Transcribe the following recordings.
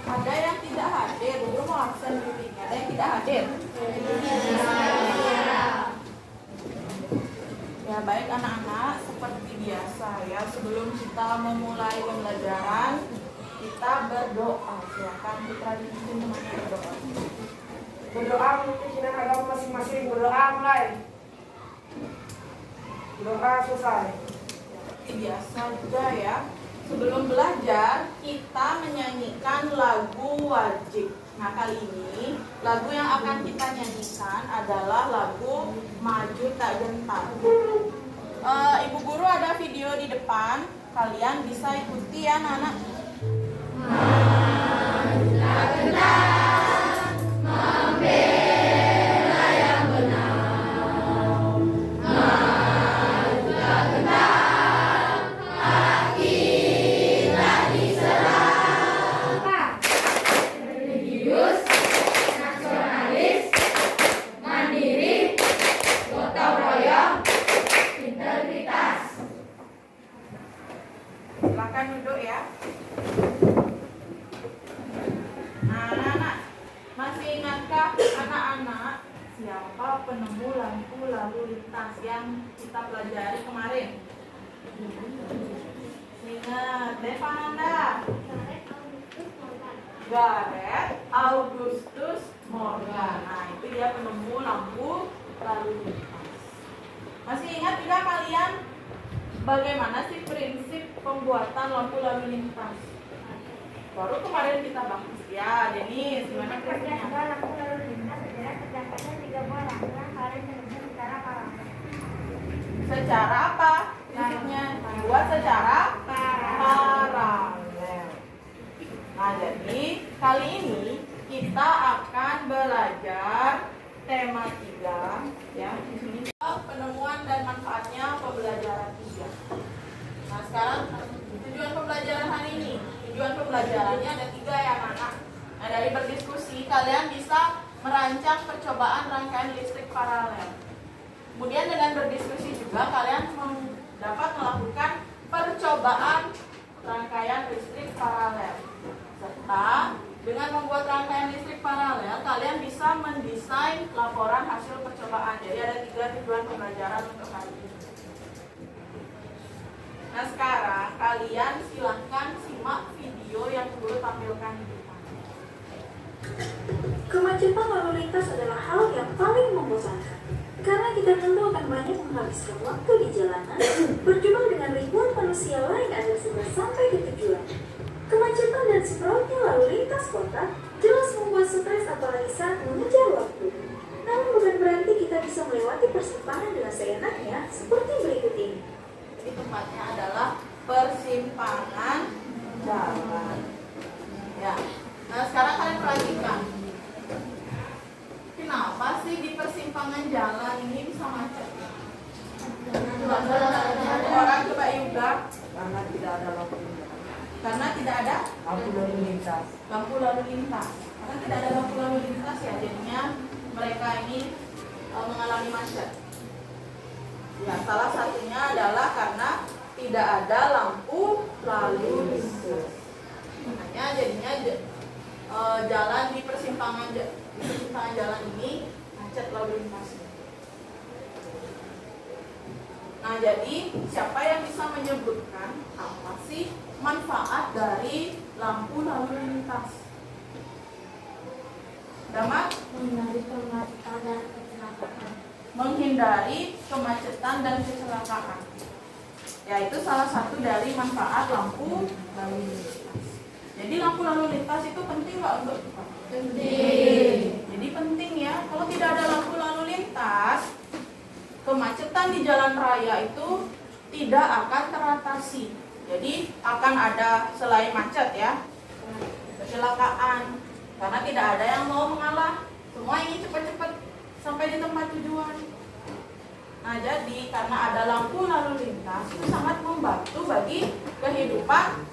Ada yang tidak hadir, Bu Guru mau absen meeting. Ada yang tidak hadir? Ya baik anak-anak, seperti biasa ya, sebelum kita memulai pembelajaran kita berdoa. Silakan Putra dipimpin temannya berdoa. Berdoa untuk sidang agama masing-masing. Berdoa mulai. Berdoa selesai. Seperti biasa juga ya, sebelum belajar kita menyanyikan lagu wajib. Nah kali ini lagu yang akan kita nyanyikan adalah lagu Maju Tak Gentar. Ibu guru ada video di depan, kalian bisa ikuti ya anak-anak. Maju tak gentar, membela yang benar. Maju tak gentar, hak kita diserang. Religius, nasionalis, mandiri, gotong royong, integritas. Silakan duduk ya. Nah, anak-anak, masih ingatkah anak-anak siapa penemu lampu lalu lintas yang kita pelajari kemarin? Ingat, Devananda. Gareth Augustus Morgan. Nah, itu dia penemu lampu lalu lintas. Masih ingat tidak kalian bagaimana sih prinsip pembuatan lampu lalu lintas? Baru kemarin kita bahas. Ya, Denis, gimana prinsipnya? Lampu lalu lintas sejalan terdampaknya 3 buah lampu yang saling terhubung secara paralel. Secara apa? Prinsipnya dibuat secara paralel. Nah, jadi kali ini kita akan belajar tema 3 ya. Di sini penemuan dan manfaatnya pembelajaran 3. Nah, sekarang tujuan pembelajaran hari ini. Tujuan pembelajarannya ada 3 ya, anak. Nah, dari berdiskusi kalian bisa merancang percobaan rangkaian listrik paralel. Kemudian dengan berdiskusi juga kalian dapat melakukan percobaan rangkaian listrik paralel. Serta dengan membuat rangkaian listrik paralel, kalian bisa mendesain laporan hasil percobaan. Jadi ada 3 tujuan pembelajaran untuk hari ini. Nah, sekarang kalian silahkan simak video yang guru tampilkan di depan. Kemacetan lalu lintas adalah hal yang paling membosankan. Karena kita tentu akan banyak menghabiskan waktu di jalanan, berjuang dengan ribuan manusia lain agar segera sampai ke tujuan. Kemacetan dan semrautnya lalu lintas kota jelas membuat stres apalagi saat mengejar waktu. Namun bukan berarti kita bisa melewati persimpangan dengan seenaknya seperti berikut ini. Jadi tempatnya adalah persimpangan jalan. Ya. Nah, sekarang kalian perhatikan. Kenapa sih di persimpangan jalan ini bisa macet? Orang coba juga. Karena tidak ada lampu lintas. Karena tidak ada Lampu lalu lintas. lampu lalu lintas. Karena tidak ada lampu lalu lintas ya, jadinya mereka ini mengalami macet. Ya, salah satunya adalah karena tidak ada lampu lalu lintas. Makanya jadinya jalan di persimpangan jalan ini macet lalu lintasnya. Nah, jadi siapa yang bisa menyebutkan apa sih manfaat dari lampu lalu lintas? Damat? Menghindari kemacetan dan kecelakaan. Menghindari kemacetan dan kecelakaan. Ya, itu salah satu dari manfaat lampu lalu lintas. Jadi lampu lalu lintas itu penting nggak untuk kita? Penting. Jadi penting ya. Kalau tidak ada lampu lalu lintas, kemacetan di jalan raya itu tidak akan teratasi. Jadi akan ada selain macet ya, kecelakaan. Karena tidak ada yang mau mengalah. Semua ingin cepat-cepat sampai di tempat tujuan. Nah, jadi karena ada lampu lalu lintas itu sangat membantu bagi kehidupan.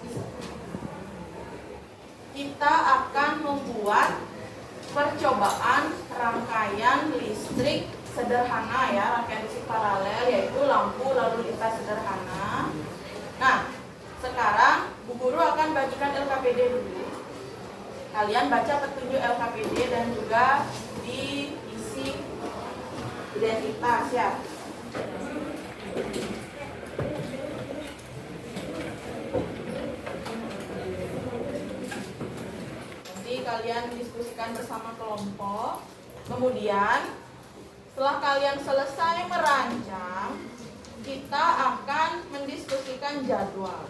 Kita akan membuat percobaan rangkaian listrik sederhana ya, rangkaian listrik paralel, yaitu lampu lalu lintas sederhana. Nah, sekarang Bu Guru akan bagikan LKPD dulu. kalian baca petunjuk LKPD dan juga diisi identitas ya. Nanti kalian diskusikan bersama kelompok. Kemudian setelah kalian selesai merancang, kita akan mendiskusikan jadwal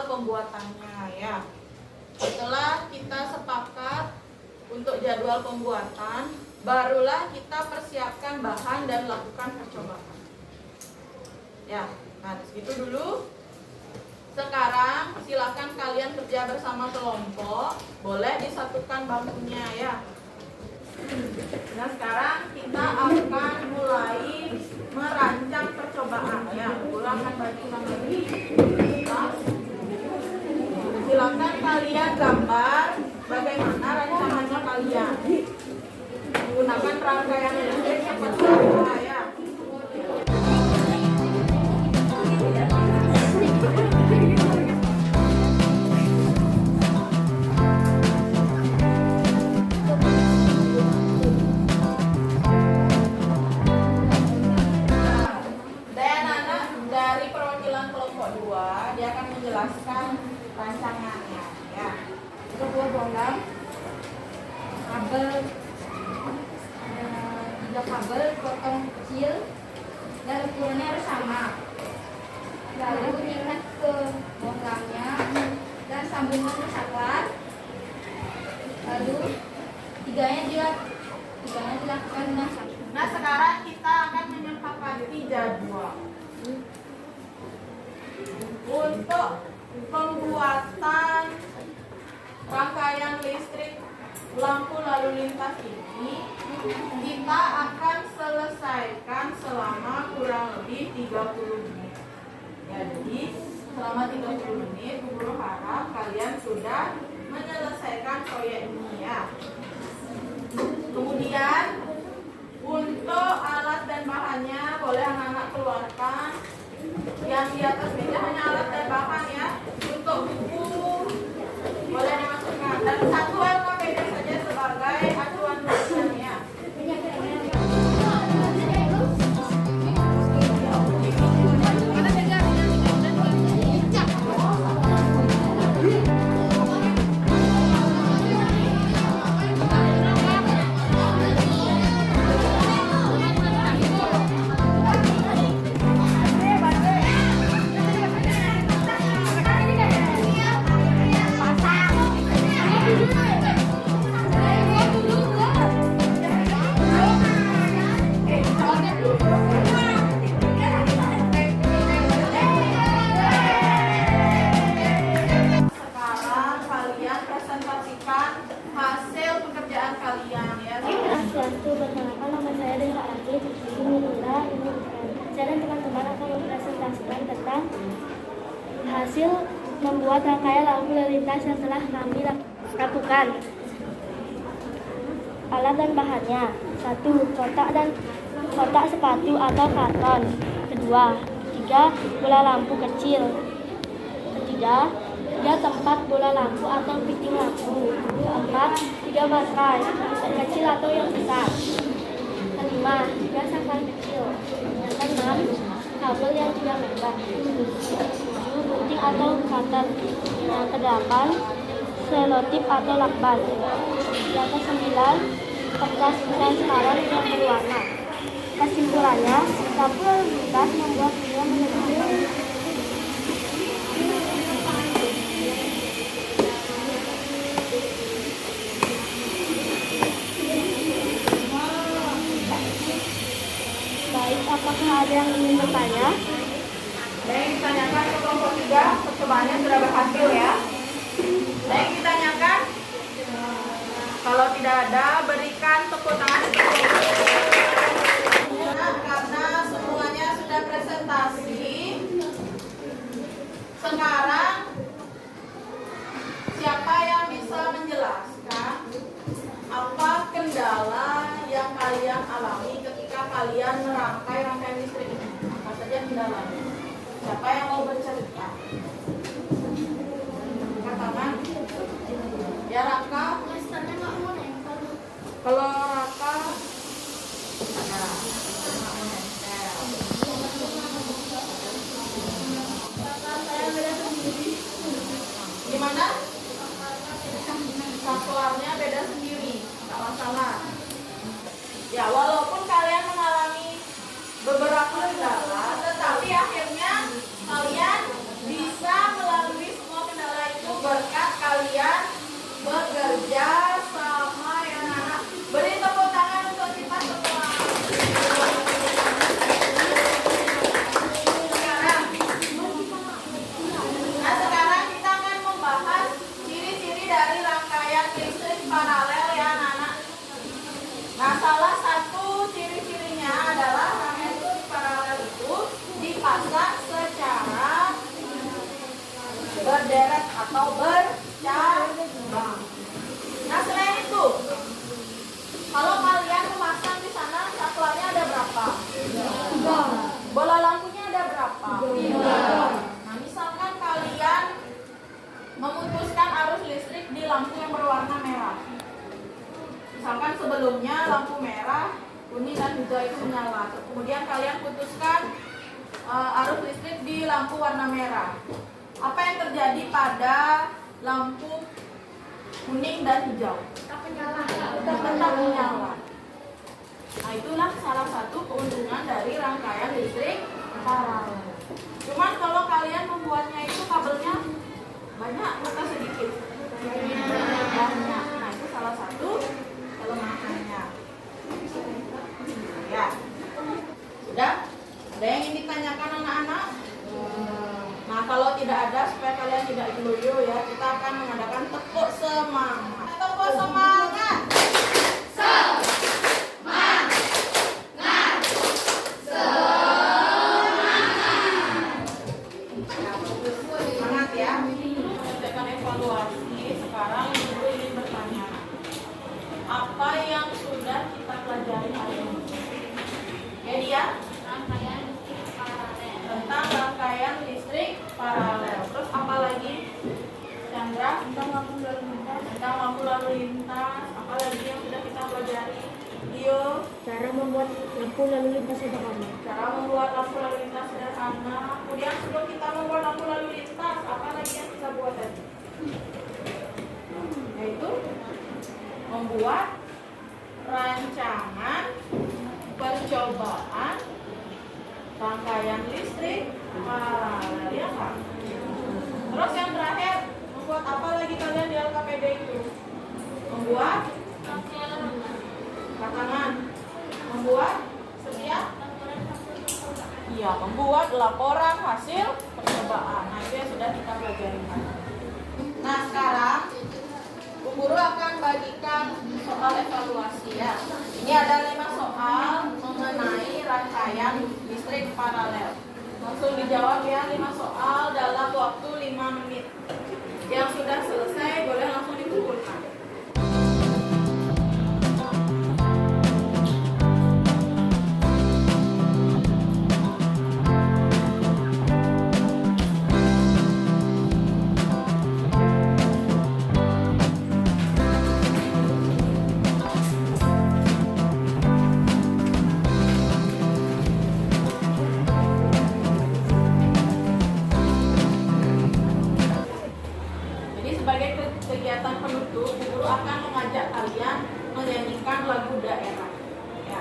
pembuatannya ya. Setelah kita sepakat untuk jadwal pembuatan, barulah kita persiapkan bahan dan lakukan percobaan. Ya, nah segitu dulu. Sekarang silakan kalian kerja bersama kelompok, boleh disatukan bangkunya ya. Nah sekarang kita akan mulai merancang percobaan ya. Ulangan baju lagi. Silakan kalian gambar bagaimana rancangannya kalian menggunakan rangkaian listrik seperti apa ya. Dari perwakilan kelompok 2, dia akan menjelaskan rancangannya ya. Sebuah bohlam, kabel, 3 kabel potong kecil dan ukurannya harus sama. Lalu diikat ke bohlamnya dan sambungan coklat. Lalu tiganya dilakukan dengan sama. Nah sekarang kita akan menyepakati jadwal untuk pembuatan rangkaian listrik lampu lalu lintas ini. Kita akan selesaikan selama kurang lebih 30 menit. Jadi selama 30 menit Bu Guru harap kalian sudah menyelesaikan proyek ini ya. Kemudian untuk alat dan bahannya boleh anak-anak keluarkan. Yang di atas meja hanya alat dan bahan ya. Untuk buku boleh dimasukkan. Dan satu LKPD saja sebagai acuan rujukan ya. Hasil membuat rangkaian lampu lalu lintas yang telah kami lakukan. Alat dan bahannya: 1. Kotak sepatu atau karton. 3. Bola lampu kecil. 3 tempat bola lampu atau fitting lampu. 4. 3 baterai, yang kecil atau yang besar. 5. 3 sangkar kecil. 6. Kabel yang 3 meter. 7. Gunting atau cutter. Yang ke-8. Selotip atau lakban. Yang ke-9. Kertas transparan yang berwarna. Kesimpulannya, lampu lalu lintas membuat dunia menjadi baik. Apakah ada yang ingin bertanya? Yang ditanyakan ke kelompok 3, percobaannya sudah berhasil ya. Yang ditanyakan? Kalau tidak ada, berikan tepuk tangan. Karena semuanya sudah presentasi, sekarang siapa yang bisa menjelaskan apa kendala yang kalian alami ketika kalian merangkai rangkaian listrik ini? Apa saja kendalanya? Siapa yang mau bercerita? Katakan. Gimana? Saklarnya beda sendiri, nggak masalah. Ya, walaupun kalian mengalami beberapa kendala, tetapi akhirnya kalian bisa melalui semua kendala itu berkat kalian bekerja sama ya anak-anak. Beri tepuk tangan untuk kita semua. Sekarang kita akan membahas ciri-ciri dari rangkaian listrik paralel ya anak-anak. Nah, salah satu ciri-cirinya adalah rangkaian listrik paralel itu dipasang secara berderet atau bercabang. Nah, selain itu, kalau kalian memasang di sana, saklarnya ada berapa? 3. Bola lampunya ada berapa? 3. Nah, misalkan kalian memutuskan arus listrik di lampu yang berwarna merah. Misalkan sebelumnya lampu merah, kuning dan hijau itu menyala. Kemudian kalian putuskan arus listrik di lampu warna merah. Apa yang terjadi pada lampu kuning dan hijau? Tetap menyala. Nah, itulah salah satu keuntungan dari rangkaian listrik paralel. Cuman kalau kalian membuatnya itu kabelnya banyak atau sedikit? Banyak. Nah, itu salah satu kelemahannya. Ya. Sudah? Ada yang ingin ditanyakan anak-anak? Nah, kalau tidak ada, supaya kalian tidak geloyo ya, kita akan mengadakan tepuk semangat. Tepuk semangat. Semangat ya. Kita akan evaluasi. Sekarang Ibu ingin bertanya, apa yang sudah kita pelajari hari ini? Ya dia? Tentang rangkaian listrik paralel. Terus apa lagi? Chandra? Tentang lampu lalu lintas. Apa lagi yang sudah kita pelajari? Dio? Cara membuat lampu lalu lintas sederhana. Cara membuat lampu lalu lintas sederhana. Kemudian sebelum kita membuat lampu lalu lintas, apa lagi yang kita buat tadi? Yaitu membuat rancangan percobaan rangkaian listrik paralel, ya kan? Terus yang terakhir, membuat apa lagi kalian di LKPD itu? Membuat tangan, membuat setiap, iya, membuat laporan hasil percobaan. Nah, itu yang sudah kita pelajari. Nah, sekarang Bu Guru akan bagikan soal evaluasi ya. Ini ada 5 soal mengenai rangkaian listrik paralel. Langsung dijawab ya, 5 soal dalam waktu 5 menit. Yang sudah selesai boleh langsung dikumpulkan. Kegiatan penutup, guru akan mengajak kalian menyanyikan lagu daerah. Ya.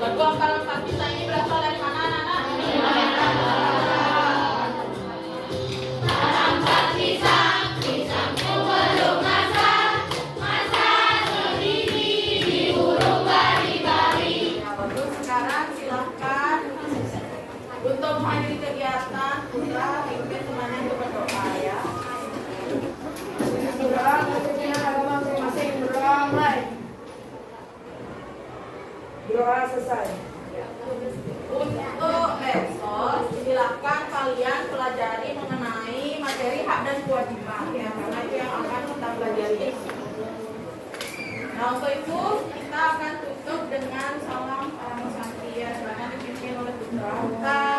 Lagu Angkalan Sapisa ini berasal dari mana, anak-anak? Ya, bagus. Sekarang silahkan untuk menghadiri kegiatan, putra ikuti temannya untuk berdoa ya. Berdoa, kepentingan agama masing-masing. Berdoa mulai. Berdoa selesai. Untuk besok, silakan kalian pelajari mengenai materi hak dan kewajiban ya, karena itu yang akan kita pelajari. Nah, untuk itu kita akan tutup dengan salam para santri ya, silakan dipimpin oleh putra.